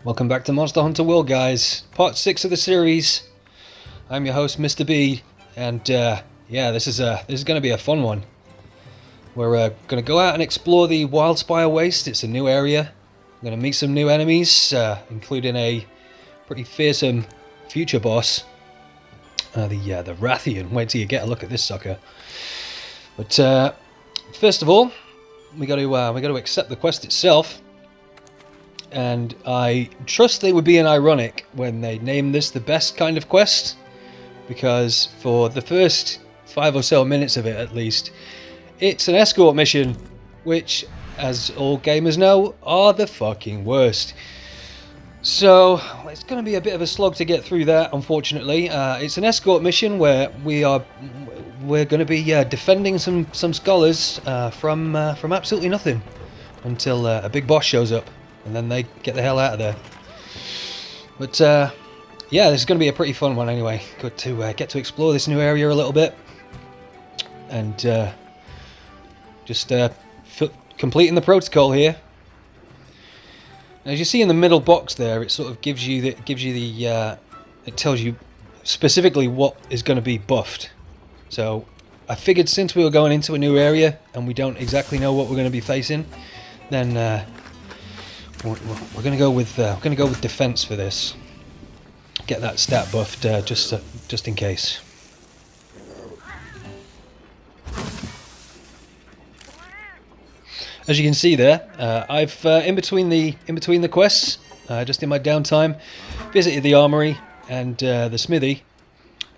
Welcome back to Monster Hunter World, guys. Part 6 of the series. I'm your host, Mr. B, and yeah, this is going to be a fun one. We're going to go out and explore the Wildspire Waste. It's a new area. I'm going to meet some new enemies, including a pretty fearsome future boss, the Rathian. Wait till you get a look at this sucker. But first of all, we got to accept the quest itself. And I trust they were being ironic when they named this the best kind of quest, because for the first 5 or so minutes of it at least, it's an escort mission, which, as all gamers know, are the fucking worst. So it's going to be a bit of a slog to get through that, unfortunately. It's an escort mission where we're going to be defending some scholars from absolutely nothing until a big boss shows up. And then they get the hell out of there. But yeah, this is going to be a pretty fun one anyway. Good to get to explore this new area a little bit, and just completing the protocol here. As you see in the middle box there, it sort of gives you the it tells you specifically what is going to be buffed. So I figured since we were going into a new area and we don't exactly know what we're going to be facing, then we're gonna go with defense for this. Get that stat buffed just in case. As you can see there, I've in between the quests, just in my downtime, visited the armory and the smithy.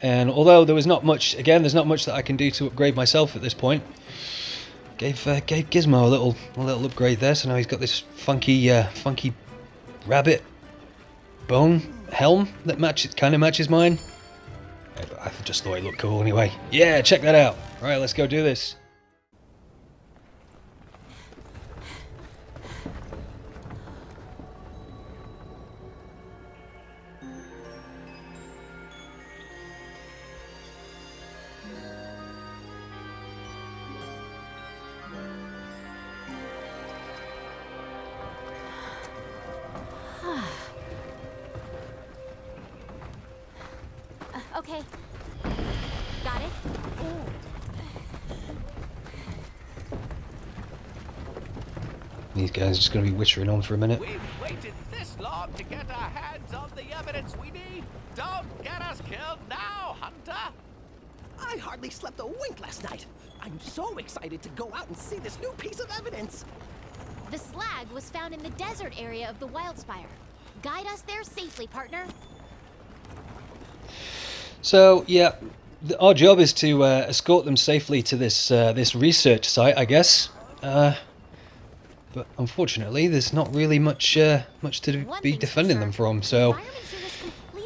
And although there was not much, there's not much that I can do to upgrade myself at this point. Gave Gizmo a little upgrade there, so now he's got this funky rabbit bone helm that kind of matches mine. I just thought it looked cool anyway. Yeah, check that out. All right, let's go do this. Okay. Got it? Ooh. These guys are just going to be whittering on for a minute. We've waited this long to get our hands on the evidence we need. Don't get us killed now, Hunter. I hardly slept a wink last night. I'm so excited to go out and see this new piece of evidence. The slag was found in the desert area of the Wildspire. Guide us there safely, partner. So yeah, our job is to escort them safely to this research site, I guess. But unfortunately, there's not really much to be defending them from. So,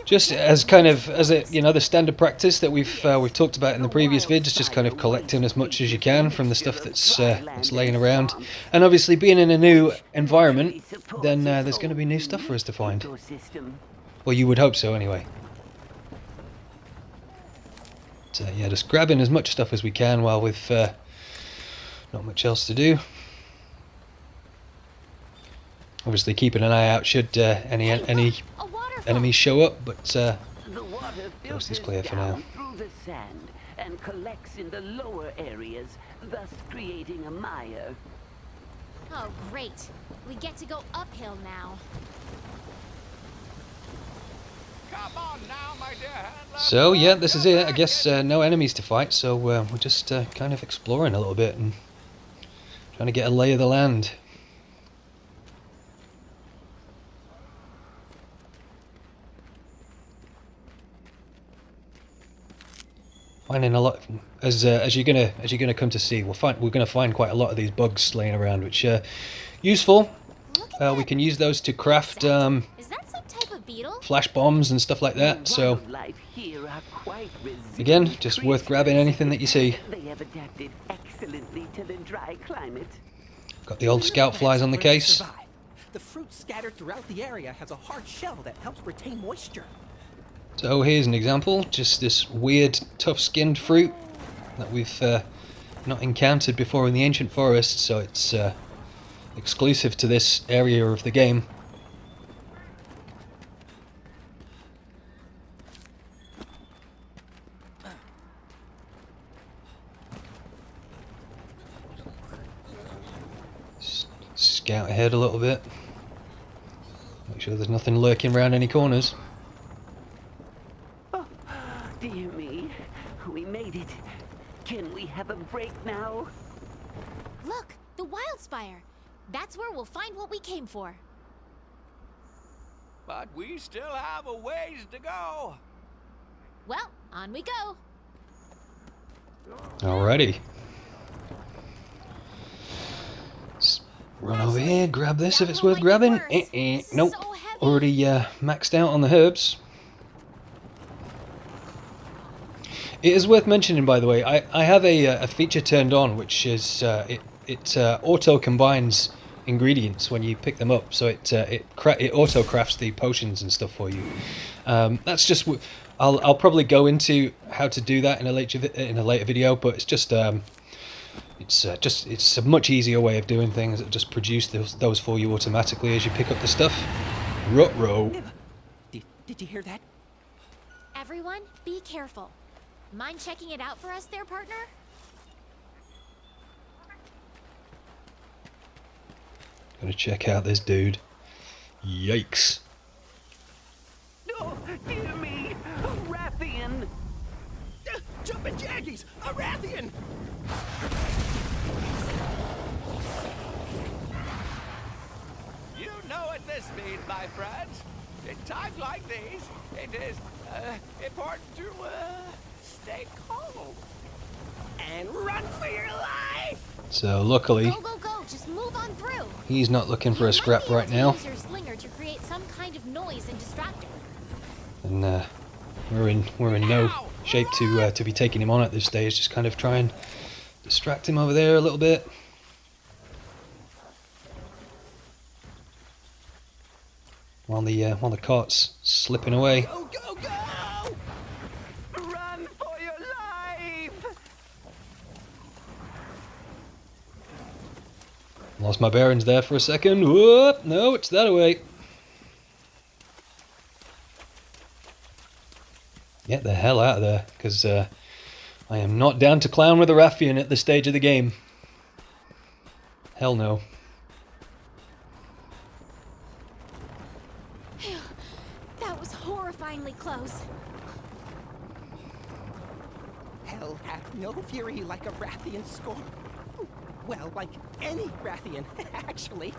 just as the standard practice that we've talked about in the previous vids, just kind of collecting as much as you can from the stuff that's laying around. And obviously, being in a new environment, then there's going to be new stuff for us to find. Well, you would hope so, anyway. Yeah, just grabbing as much stuff as we can while we've not much else to do. Obviously keeping an eye out should any enemies show up, but the coast is clear for now. Through the sand and collects in the lower areas, thus creating a mire. Oh, great. We get to go uphill now. Come on now, my dear handler. So yeah, this is it. I guess no enemies to fight, so we're just kind of exploring a little bit and trying to get a lay of the land. Finding a lot, as you're gonna come to see, we're gonna find quite a lot of these bugs laying around, which are useful. We can use those to craft Is that some type of beetle? flash bombs and stuff like that. So again, just worth grabbing anything that you see. They have adapted excellently to the dry climate. Got the old scout flies on the case. The fruit scattered throughout the area has a hard shell that helps retain moisture. So here's an example, just this weird tough-skinned fruit that we've not encountered before in the ancient forest, so it's exclusive to this area of the game. Scout ahead a little bit. Make sure there's nothing lurking around any corners. Oh, dear me. We made it. Can we have a break now? Look, the Wildspire. That's where we'll find what we came for. But we still have a ways to go. Well, on we go. Alrighty. Let's run over here, grab this if it's worth grabbing. Nope. So heavy. Already maxed out on the herbs. It is worth mentioning, by the way, I have a feature turned on, which is it auto combines ingredients when you pick them up, so it auto crafts the potions and stuff for you. That's just I'll probably go into how to do that in a later video, but it's just it's a much easier way of doing things. It just produce those for you automatically as you pick up the stuff. Ruh-roh. Did you hear that? Everyone, be careful. Mind checking it out for us there, partner? Gonna check out this dude. Yikes. Oh, dear me! Rathian! Jumpin' Jaggies! A Rathian! You know what this means, my friends. In times like these, it is important to stay calm. And run for your life! So luckily, Go, go, go! Just move on through. he's not looking for a scrap You might right be able now. to use your slinger to create some kind of noise and distract him. And we're in no shape to be taking him on at this stage. Just kind of try and distract him over there a little bit. While the cart's slipping away. Go, go, go! Run for your life! Lost my bearings there for a second. Whoop! No, it's that away. Get the hell out of there, because I am not down to clown with a Rathian at this stage of the game. Hell no. Phew, that was horrifyingly close. Hell hath no fury like a Rathian scorn. Well, like any Rathian, actually.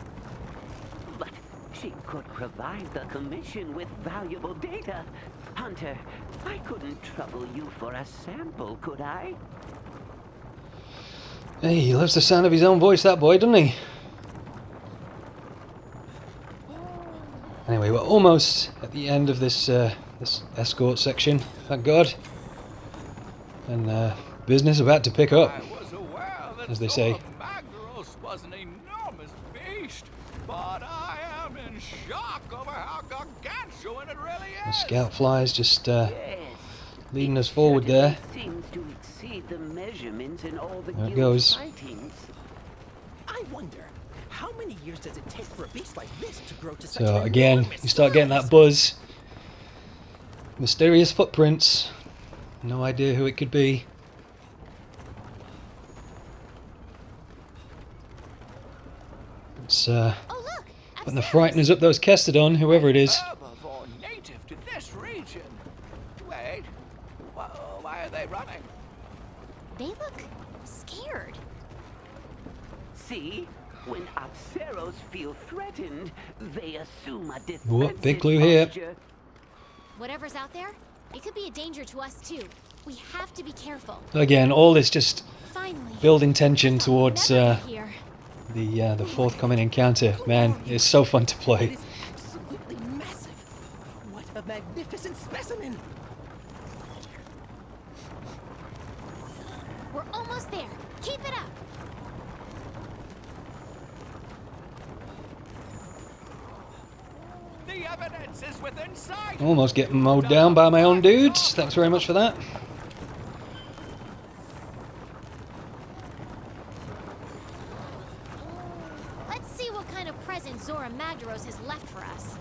But she could provide the Commission with valuable data. Hunter, I couldn't trouble you for a sample, could I? Hey, he loves the sound of his own voice, that boy, doesn't he? Anyway, we're almost at the end of this this escort section, thank God. And business about to pick up, I was aware that as they say. Magdaros was an enormous beast, but I am in shock over how gargantuan it really The is. scout flies just Yes. leading It us forward there. certainly seems to exceed the measurements in all the There it guild goes. sightings. I wonder, how many years does it take for a beast like this to grow to such So an again, enormous you start getting that size? buzz. Mysterious footprints. No idea who it could be. It's Oh, look! putting the upstairs. frighteners up those Kestodon, whoever it is. Herbivore native to this region. Wait, why are they running? They look scared. See? When Apseros feel threatened, they assume a defensive Whoop, big clue here. posture. Whatever's out there, it could be a danger to us too. We have to be careful. Again, all this just Finally. building tension towards Never get here. the forthcoming encounter. Man, it's so fun to It play. is absolutely massive. What a magnificent specimen! We're almost there. Keep it up. The evidence is within sight. Almost getting mowed down by my own dudes. Thanks very much for that. Let's see what kind of present Zora Magdaros has left for us.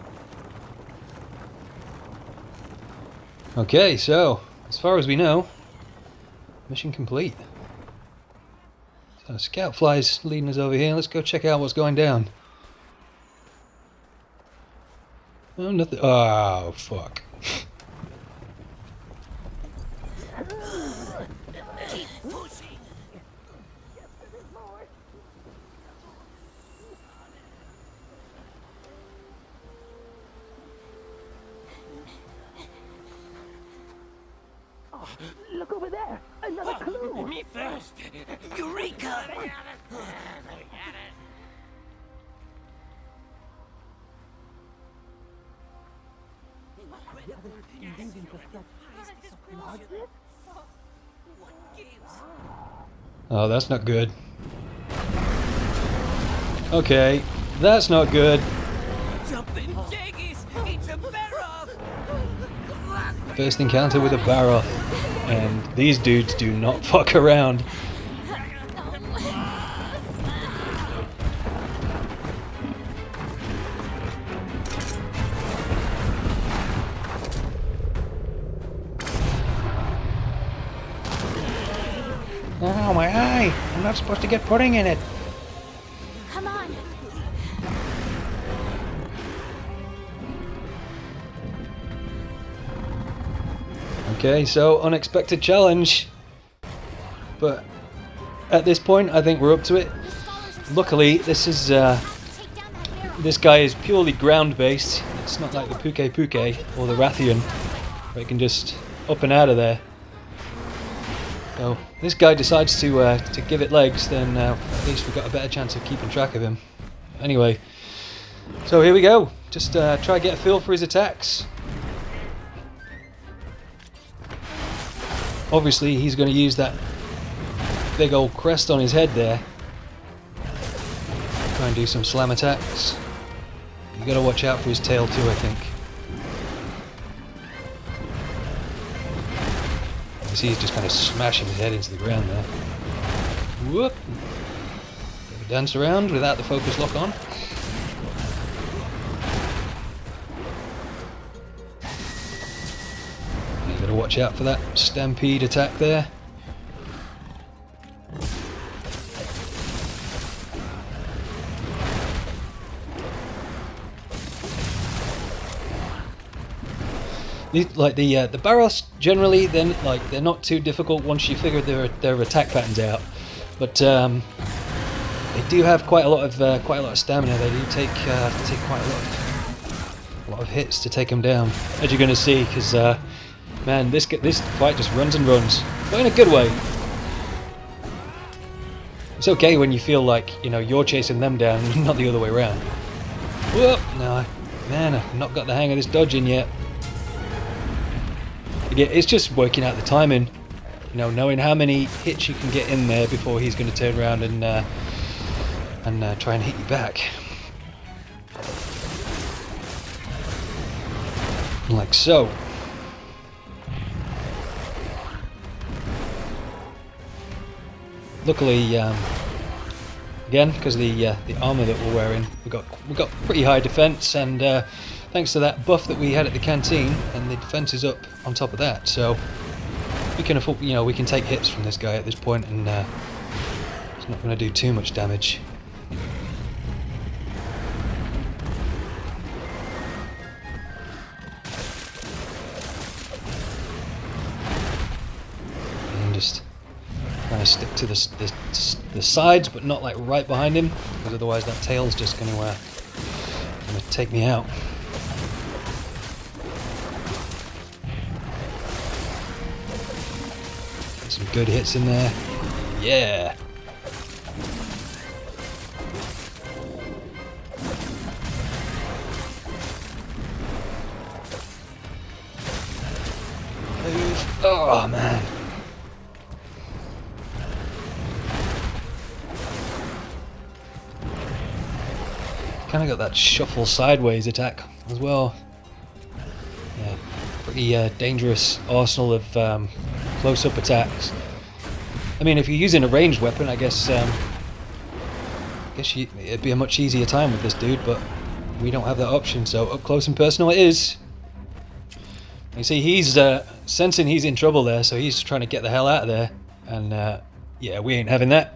Okay, so as far as we know, mission complete. So scout flies leading us over here. Let's go check out what's going down. Oh, nothing. Oh, fuck. Look over there! Another clue! Me first! Eureka! Oh, that's not good. Okay, that's not good. Jumping jaggies! It's a Barroth! First encounter with a Barroth, and these dudes do not fuck around. Oh, my eye! I'm not supposed to get pudding in it. Come on. Okay, so unexpected challenge. But at this point, I think we're up to it. The scholars are Luckily, this is take down that barrel. this guy is purely ground-based. It's not like the Puke Puke or the Rathian, where it can just up and out of there. So this guy decides to give it legs, then at least we've got a better chance of keeping track of him. Anyway, so here we go. Just try to get a feel for his attacks. Obviously, he's going to use that big old crest on his head there. Try and do some slam attacks. You got to watch out for his tail too, I think. You see, he's just kind of smashing his head into the ground there. Whoop! Bit of a dance around without the focus lock on. You got to watch out for that stampede attack there. Like the Barroths generally, then they're not too difficult once you figure their attack patterns out, but they do have quite a lot of stamina. They do take quite a lot of hits to take them down, as you're going to see. Because man, this fight just runs and runs, but in a good way. It's okay when you feel like you're chasing them down, and not the other way around. Whoop! No, man, I've not got the hang of this dodging yet. Yeah, it's just working out the timing, knowing how many hits you can get in there before he's going to turn around and try and hit you back. Like so. Luckily, again, because of the armor that we're wearing, we got pretty high defense, and thanks to that buff that we had at the canteen, and the defense is up on top of that, so we can afford, we can take hits from this guy at this point, and it's not going to do too much damage. And just kind of stick to the sides, but not like right behind him, because otherwise that tail's just going to take me out. Some good hits in there. Yeah. Move. Oh man. Kind of got that shuffle sideways attack as well. Yeah, pretty dangerous arsenal of close-up attacks. I mean, if you're using a ranged weapon, I guess it'd be a much easier time with this dude, but we don't have that option, so up close and personal it is. You see, he's sensing he's in trouble there, so he's trying to get the hell out of there, and yeah, we ain't having that.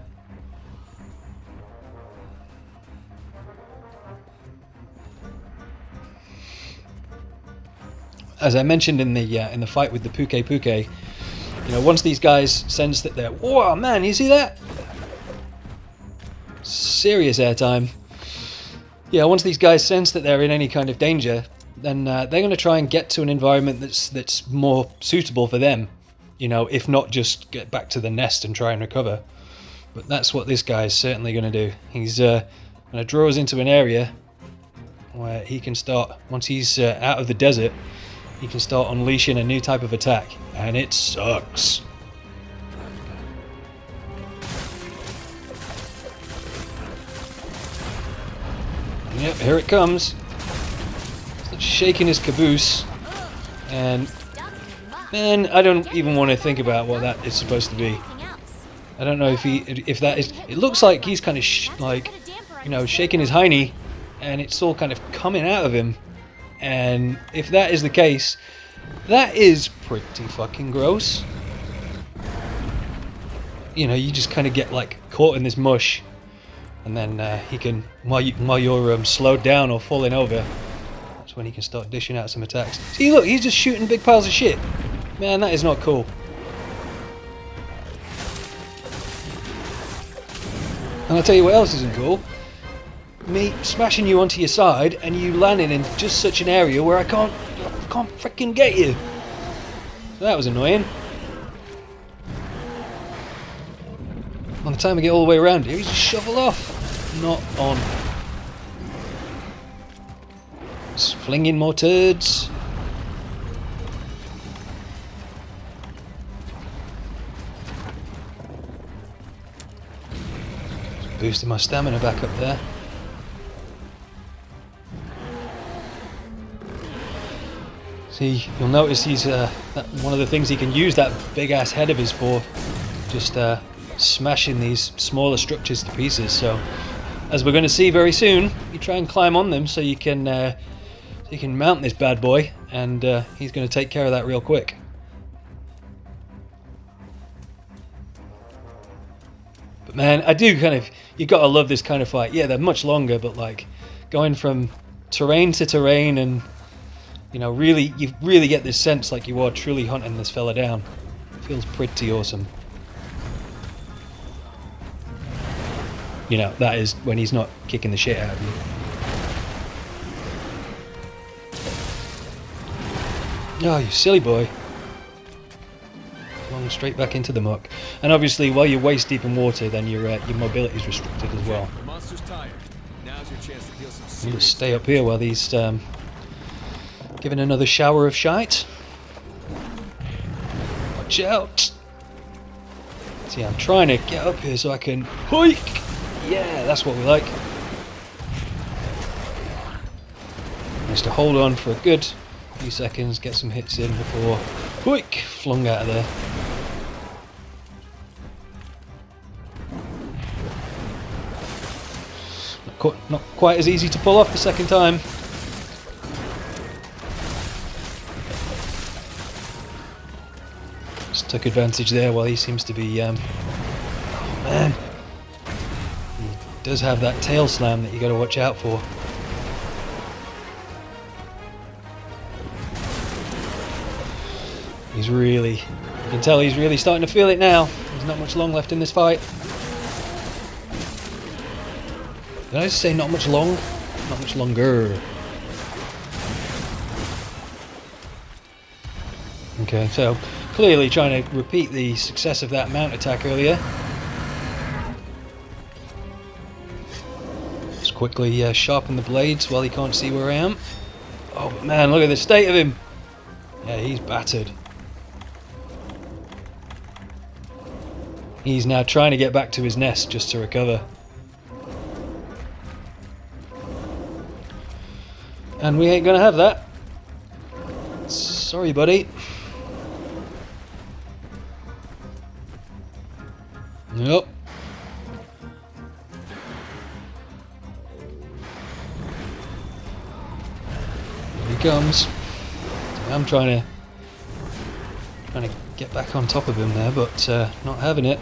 as I mentioned in the fight with the Puke, you know, once these guys sense that they're, whoa, man, you see that? Serious airtime. Yeah, once these guys sense that they're in any kind of danger, then they're going to try and get to an environment that's more suitable for them. You know, if not just get back to the nest and try and recover. But that's what this guy is certainly going to do. He's going to draw us into an area where he can start, once he's out of the desert, he can start unleashing a new type of attack. And it sucks. Yep, here it comes. Starts shaking his caboose. And, man, I don't even want to think about what that is supposed to be. I don't know if that is... It looks like he's kind of shaking his hiney, and it's all kind of coming out of him. And if that is the case, that is pretty fucking gross. You know, you just kind of get like caught in this mush, and then he can, while you're slowed down or falling over, that's when he can start dishing out some attacks. See, look, he's just shooting big piles of shit. Man, that is not cool. And I'll tell you what else isn't cool. Me smashing you onto your side and you landing in just such an area where I can't freaking get you. So that was annoying. By the time I get all the way around here, he's just shovel off. Not on. Just flinging more turds. Boosting my stamina back up there. See, you'll notice he's one of the things he can use that big ass head of his for, just smashing these smaller structures to pieces. So, as we're going to see very soon, you try and climb on them so you can mount this bad boy, and he's going to take care of that real quick. But man, I do you gotta love this kind of fight. Yeah, they're much longer, but like going from terrain to terrain, and you know, you really get this sense like you are truly hunting this fella down. It feels pretty awesome. You know, that is when he's not kicking the shit out of you. Oh, you silly boy. Flung straight back into the muck. And obviously, while you're waist deep in water, then your mobility is restricted as well. The monster's tired. Now's your chance to deal some You serious just stay up here while he's giving another shower of shite. Watch out! See, I'm trying to get up here so I can hoik! Yeah, that's what we like. Just to hold on for a good few seconds, get some hits in before hoik! Flung out of there. Not quite as easy to pull off the second time. Just took advantage there while he seems to be, oh man, he does have that tail slam that you got to watch out for. You can tell he's really starting to feel it now. There's not much long left in this fight. Did I just say not much long? Not much longer. Okay, so clearly trying to repeat the success of that mount attack earlier. Just quickly sharpen the blades while he can't see where I am. Oh man, look at the state of him. Yeah, he's battered. He's now trying to get back to his nest just to recover. And we ain't gonna have that. Sorry, buddy. Nope. Here he comes. I'm trying to get back on top of him there, but not having it.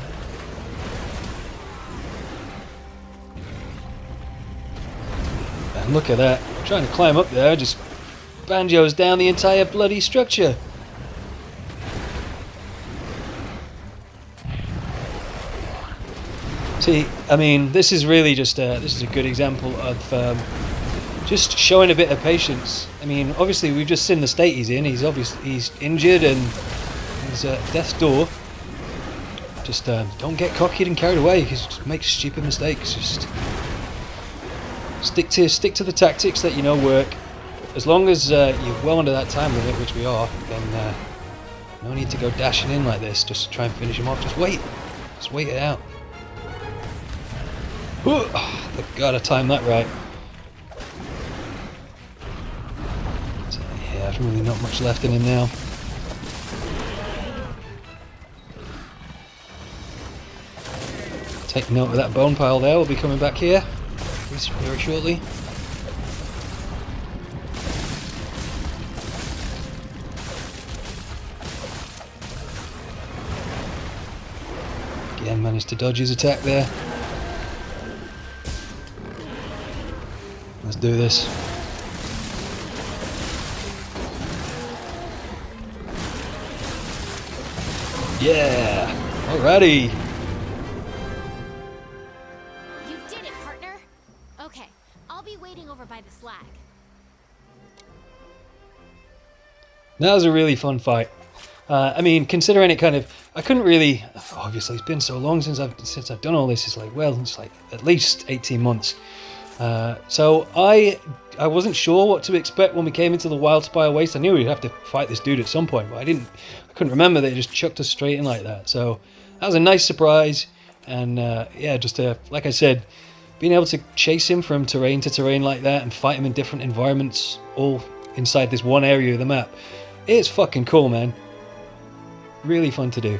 And look at that. Trying to climb up there, just banjos down the entire bloody structure. See, I mean, this is really just this is a good example of just showing a bit of patience. I mean, obviously we've just seen the state he's in. He's injured and he's at death's door. Just don't get cocky and carried away. Just make stupid mistakes. Just stick to the tactics that you know work. As long as you're well under that time limit, which we are, then no need to go dashing in like this. Just try and finish him off. Just wait it out. Thank God I timed that right. So, yeah, there's really not much left in him now. Take note of that bone pile there. We'll be coming back here very shortly. Again, managed to dodge his attack there. Let's do this. Yeah! Alrighty! You did it, partner. Okay, I'll be waiting over by the slag. That was a really fun fight. I mean, considering it kind of, I couldn't really. Obviously, it's been so long since I've done all this. It's like, well, it's like at least 18 months. So I wasn't sure what to expect when we came into the Wildspire Waste. I knew we'd have to fight this dude at some point, but I couldn't remember that he just chucked us straight in like that. So that was a nice surprise, and yeah, just like I said, being able to chase him from terrain to terrain like that and fight him in different environments, all inside this one area of the map, it's fucking cool, man. Really fun to do.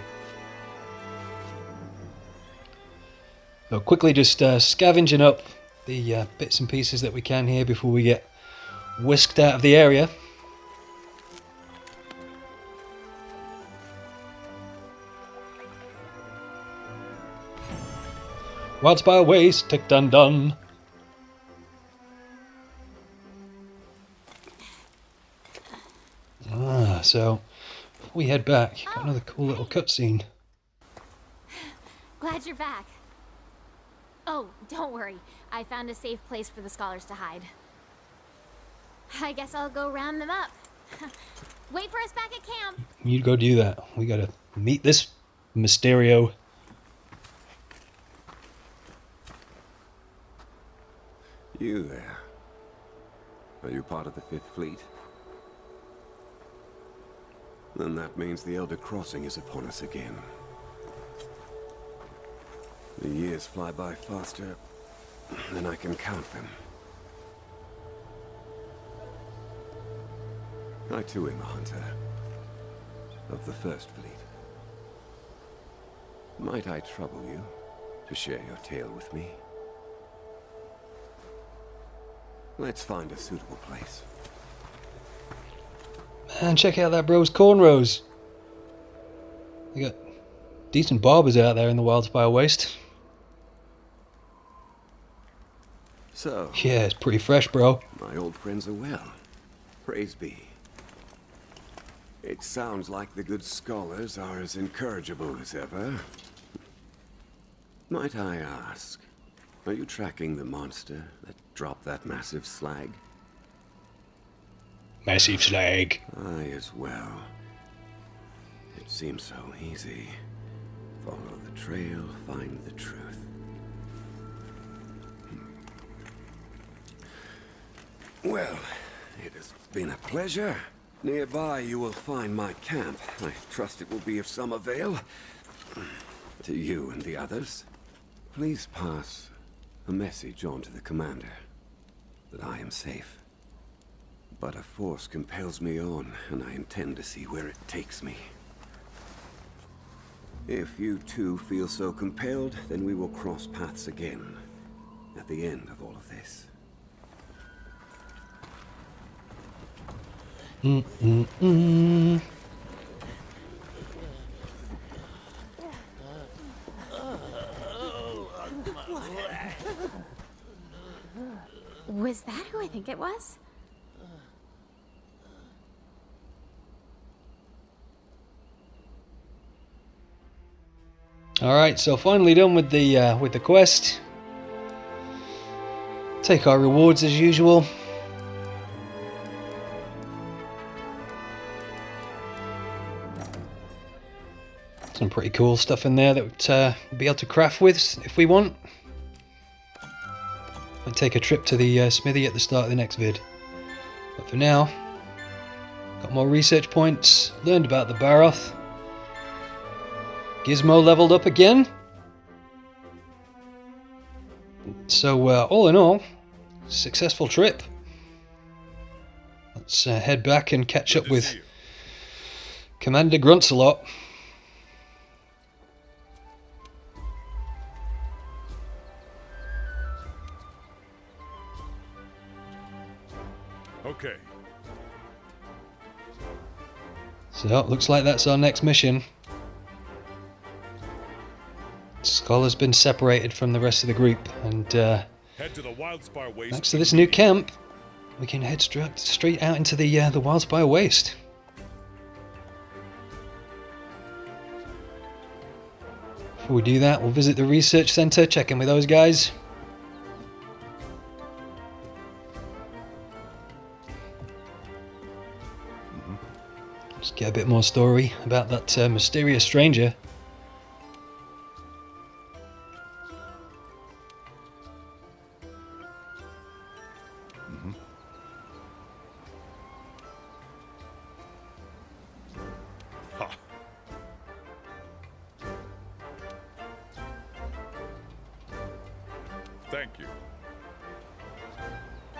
So quickly just scavenging up the bits and pieces that we can here before we get whisked out of the area. Wildspire Waste, tick done done. So before we head back, got another cool little cutscene. Glad you're back. Oh, don't worry. I found a safe place for the scholars to hide. I guess I'll go round them up. Wait for us back at camp. You go do that. We gotta meet this Mysterio. You there. Are you part of the Fifth Fleet? Then that means the Elder Crossing is upon us again. The years fly by faster than I can count them. I too am a hunter of the First Fleet. Might I trouble you to share your tale with me? Let's find a suitable place. Man, check out that bro's cornrows. They got decent barbers out there in the Wildspire Waste. So, Yeah, it's pretty fresh, bro. my old friends are well. Praise be. It sounds like the good scholars are as incorrigible as ever. Might I ask, are you tracking the monster that dropped that massive slag? Massive slag. I as well. It seems so easy. Follow the trail, find the truth. Well, it has been a pleasure. Nearby you will find my camp. I trust it will be of some avail to you and the others. Please pass a message on to the commander that I am safe. But a force compels me on, and I intend to see where it takes me. If you too feel so compelled, then we will cross paths again at the end of all of this. Was that who I think it was? Alright, so finally done with the quest. Take our rewards as usual. Some pretty cool stuff in there that we'd be able to craft with if we want. And take a trip to the smithy at the start of the next vid. But for now, got more research points, learned about the Barroth. Gizmo leveled up again. So all in all, successful trip. Let's head back and catch up with Commander Gruntsalot. Okay. So looks like that's our next mission. Scholar's been separated from the rest of the group, and Head to the Wildspire waste. thanks to this new camp, we can head straight out into the Wildspire waste. Before we do that, we'll visit the research center, check in with those guys. Just get a bit more story about that mysterious stranger. Thank you.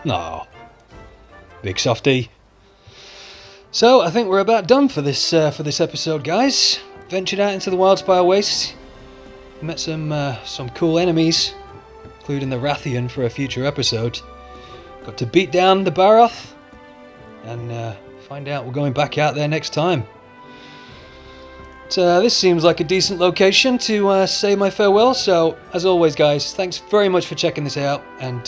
No, big softy. So I think we're about done for this episode, guys. Ventured out into the Wildspire Waste, met some cool enemies, including the Rathian for a future episode. Got to beat down the Barroth, and find out we're going back out there next time. But, this seems like a decent location to say my farewell. So as always, guys, thanks very much for checking this out, and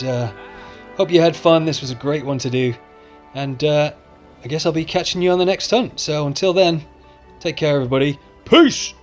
hope you had fun. This was a great one to do, and I guess I'll be catching you on the next hunt. So until then, take care, everybody. Peace!